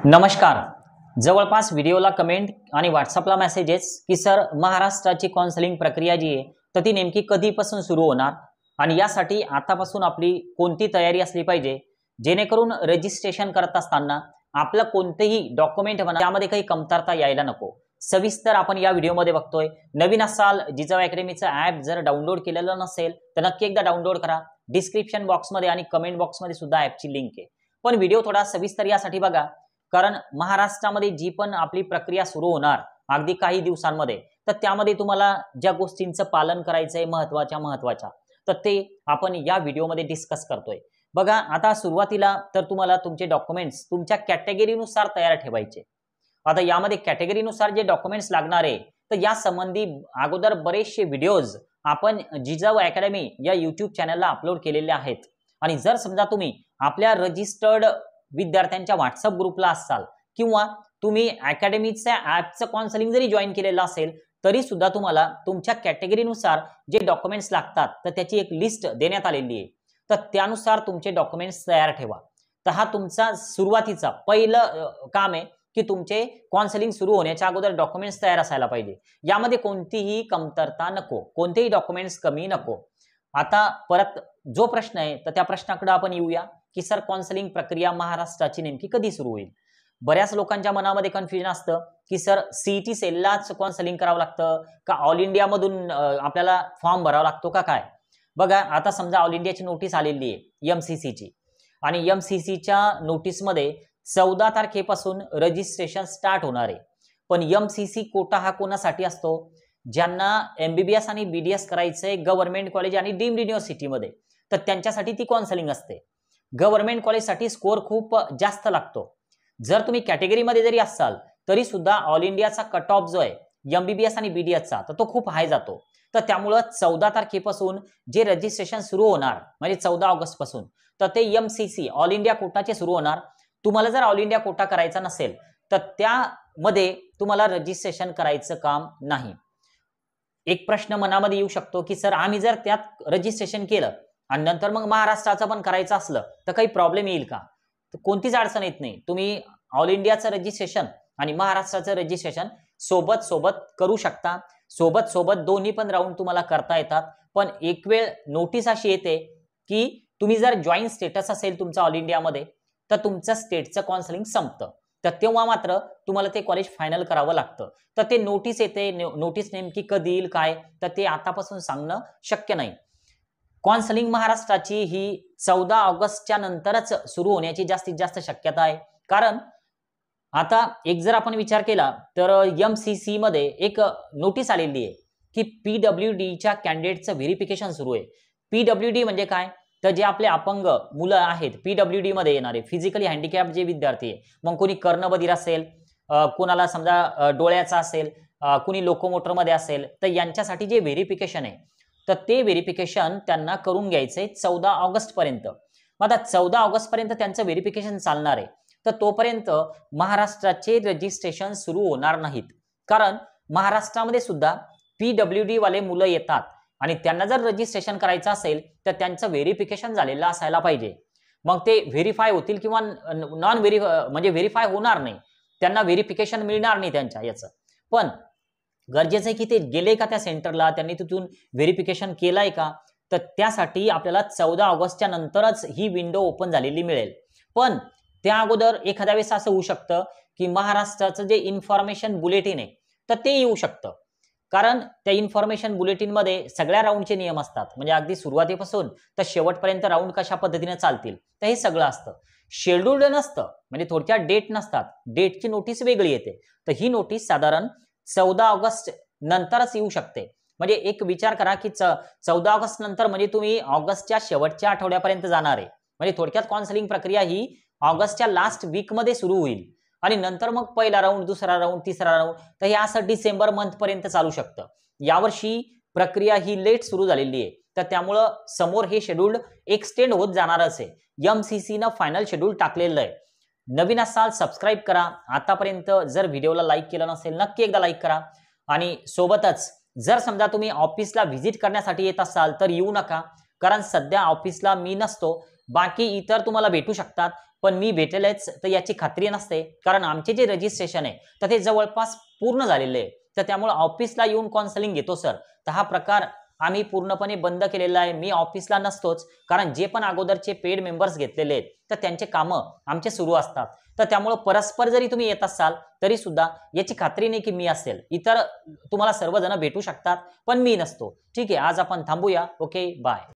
नमस्कार। जवळपास व्हिडिओला कमेंट आणि व्हॉट्सअपला मेसेजेस की सर महाराष्ट्राची काउन्सिलिंग प्रक्रिया जी आहे तर ती नेमकी कधीपासून सुरू होणार आणि यासाठी आतापासून आपली कोणती तयारी असली पाहिजे जेणेकरून रजिस्ट्रेशन करत असताना आपलं कोणतेही डॉक्युमेंट म्हणा त्यामध्ये काही कमतरता यायला नको। सविस्तर आपण या व्हिडिओमध्ये बघतोय। नवीन असाल जिजाऊ अकॅडमीचं ॲप जर डाउनलोड केलेलं नसेल तर नक्की एकदा डाउनलोड करा। डिस्क्रिप्शन बॉक्समध्ये आणि कमेंट बॉक्समध्ये सुद्धा ॲपची लिंक आहे। पण व्हिडिओ थोडा सविस्तर यासाठी बघा कारण महाराष्ट्रामध्ये जी पण आपली प्रक्रिया सुरू होणार अगदी काही दिवसांमध्ये तर त्यामध्ये तुम्हाला ज्या गोष्टींचं पालन करायचंय महत्त्वाच्या तर ते आपण या व्हिडिओमध्ये डिस्कस करतोय। बघा आता सुरुवातीला तर तुम्हाला तुमचे डॉक्युमेंट्स तुमच्या कॅटेगरीनुसार तयार ठेवायचे। आता यामध्ये कॅटेगरीनुसार जे डॉक्युमेंट्स लागणार आहे तर या संबंधी अगोदर बरेचसे व्हिडिओज आपण जिजाऊ अकॅडमी या YouTube चॅनलला अपलोड केलेले आहेत। आणि जर समजा तुम्ही आपल्या रजिस्टर्ड विद्यार्थ्यांच्या व्हॉट्सअप ग्रुपला असाल किंवा तुम्ही अकॅडमीच्या ॲपचं काउन्सिलिंग जरी जॉईन केलेलं असेल तरी सुद्धा तुम्हाला तुमच्या कॅटेगरीनुसार जे डॉक्युमेंट्स लागतात तर त्याची एक लिस्ट देण्यात आलेली आहे। तर त्यानुसार तुमचे डॉक्युमेंट्स तयार ठेवा। तर हा तुमचा सुरुवातीचा पहिलं काम आहे की तुमचे काउन्सिलिंग सुरू होण्याच्या अगोदर डॉक्युमेंट्स तयार असायला पाहिजे। यामध्ये कोणतीही कमतरता नको, कोणतेही डॉक्युमेंट्स कमी नको। आता परत जो प्रश्न आहे तर त्या प्रश्नाकडे आपण येऊया की सर काउन्सिलिंग प्रक्रिया महाराष्ट्राची नेमकी कधी सुरू होईल। बऱ्याच लोकांच्या मनामध्ये कन्फ्युजन असतं की सर सीईटी सेललाच काउन्सिलिंग करावं लागतं का ऑल इंडिया मधून आपल्याला फॉर्म भरावा लागतो का काय। बघा आता समजा ऑल इंडियाची नोटीस आलेली आहे एमसीसीची आणि एमसीसीच्या नोटीसमध्ये 14 तारखेपासून रजिस्ट्रेशन स्टार्ट होणार आहे। पण एमसीसी कोटा हा कोणासाठी असतो ज्यांना एमबीबीएस आणि बीडीएस करायचंय गव्हर्नमेंट कॉलेज आणि डीम्ड युनिव्हर्सिटीमध्ये तर त्यांच्यासाठी ती काउन्सिलिंग असते। गव्हर्नमेंट कॉलेजसाठी स्कोर खूप जास्त लागतो। जर तुम्ही कॅटेगरीमध्ये जरी असाल तरी सुद्धा ऑल इंडियाचा कट ऑफ जो आहे एमबीबीएस आणि बीडीएसचा तर तो खूप हाय जातो। तर त्यामुळे 14 तारखेपासून जे रजिस्ट्रेशन सुरू होणार म्हणजे 14 ऑगस्ट पासून तर ते एमसीसी ऑल इंडिया कोटाचे सुरू होणार। तुम्हाला जर ऑल इंडिया कोटा करायचा नसेल तर त्यामध्ये तुम्हाला रजिस्ट्रेशन करायचं काम नाही। एक प्रश्न मनामध्ये येऊ शकतो की सर आम्ही जर त्यात रजिस्ट्रेशन केलं आणि नंतर मग महाराष्ट्राचं पण करायचं असलं तर काही प्रॉब्लेम येईल का। तर कोणतीच अडचण येत नाही। तुम्ही ऑल इंडियाचं रजिस्ट्रेशन आणि महाराष्ट्राचं रजिस्ट्रेशन सोबत करू शकता। सोबत दोन्ही पण राऊंड तुम्हाला करता येतात। पण एक वेळ नोटीस अशी येते की तुम्ही जर जॉईन स्टेटस असेल तुमचं ऑल इंडियामध्ये तर तुमचं स्टेटचं काउन्सिलिंग संपतं तर तेव्हा मात्र तुम्हाला ते कॉलेज फायनल करावं लागतं। तर ते नोटीस येते, नोटीस नेमकी कधी येईल काय तर ते आतापासून सांगणं शक्य नाही। काउन्सिलिंग महाराष्ट्राची ही 14 ऑगस्टच्या नंतरच सुरू होण्याची जास्तीत जास्त शक्यता आहे। कारण आता एक जर आपण विचार केला तर एमसीसी मध्ये एक नोटीस आलेली आहे की पीडब्ल्यूडीच्या कॅन्डिडेटचं व्हेरिफिकेशन सुरू आहे। पीडब्ल्यूडी म्हणजे काय तर जे आपले अपंग मुलं आहेत पीडब्ल्यूडी मध्ये येणारे फिजिकली हँडिकॅप जे विद्यार्थी आहे मग कोणी कर्णबधिर असेल कोणाला समजा डोळ्याचा असेल कोणी लोकोमोटर मध्ये असेल तर यांच्यासाठी जे व्हेरिफिकेशन आहे तर ते व्हेरिफिकेशन त्यांना करून घ्यायचंय 14 ऑगस्ट पर्यंत। मग आता 14 ऑगस्ट पर्यंत त्यांचं व्हेरिफिकेशन चालणार आहे तर तोपर्यंत महाराष्ट्राचे रजिस्ट्रेशन सुरू होणार नाहीत। कारण महाराष्ट्रामध्ये सुद्धा पीडब्ल्यूडी वाले मुलं येतात आणि त्यांना जर रजिस्ट्रेशन करायचं असेल तर त्यांचं व्हेरिफिकेशन झालेलं असायला पाहिजे। मग ते व्हेरीफाय होतील किंवा नॉन म्हणजे व्हेरीफाय होणार नाही, त्यांना व्हेरिफिकेशन मिळणार नाही त्यांच्या याचं। पण गरजेचं आहे की ते गेले का त्या सेंटरला, त्यांनी तिथून व्हेरिफिकेशन केलंय का तर त्यासाठी आपल्याला 14 ऑगस्टच्या नंतरच ही विंडो ओपन झालेली मिळेल। पण त्या अगोदर एखाद्या वेळेस असं होऊ शकतं की महाराष्ट्राचं जे इन्फॉर्मेशन बुलेटिन आहे तर ते येऊ शकतं। कारण त्या इन्फॉर्मेशन बुलेटिन मध्ये सगळ्या राऊंडचे नियम असतात म्हणजे अगदी सुरुवातीपासून तर शेवटपर्यंत राऊंड कशा पद्धतीने चालतील तर हे सगळं असतं। शेड्यूल्ड नसतं म्हणजे थोडक्यात डेट नसतात, डेटची नोटीस वेगळी येते। तर ही नोटीस साधारण 14 ऑगस्ट नंतरच येऊ शकते। म्हणजे एक विचार करा की 14 ऑगस्ट नंतर म्हणजे तुम्ही ऑगस्टच्या शेवटच्या आठवड्यापर्यंत जाणार आहे। म्हणजे थोडक्यात काउन्सिलिंग प्रक्रिया ही ऑगस्टच्या लास्ट वीक मध्ये सुरू होईल आणि नंतर मग पहिला राऊंड, दुसरा राऊंड, तिसरा राऊंड तर हे असं डिसेंबर मंथ पर्यंत चालू शकतं। यावर्षी प्रक्रिया ही लेट सुरू झालेली आहे तर त्यामुळं समोर हे शेड्यूल एक्सटेंड होत जाणारच आहे। एमसीसीनं फायनल शेड्यूल टाकलेलं आहे। नवीन असाल सबस्क्राईब करा। आतापर्यंत जर व्हिडिओला लाईक केलं नसेल नक्की एकदा लाईक करा आणि सोबतच जर समजा तुम्ही ऑफिसला व्हिजिट करण्यासाठी येत असाल तर येऊ नका कारण सध्या ऑफिसला मी नसतो, बाकी इतर तुम्हाला भेटू शकतात पण मी भेटेलच तर याची खात्री नसते, कारण आमचे जे रजिस्ट्रेशन आहे तर ते जवळपास पूर्ण झालेले आहे. तर त्यामुळे ऑफिसला येऊन काउन्सिलिंग घेतो सर. तर हा प्रकार आम्ही पूर्णपणे बंद केलेला आहे. मी ऑफिसला नसतोच, कारण जे पण अगोदरचे पेड मेंबर्स घेतलेले आहेत तर त्यांचे कामं आमचे सुरू असतात. तर त्यामुळे परस्पर जरी तुम्ही येत असाल तरी सुद्धा याची खात्री नाही की मी असेल. इतर तुम्हाला सर्वजण भेटू शकतात पण मी नसतो. ठीक आहे, आज आपण थांबूया. Okay, bye.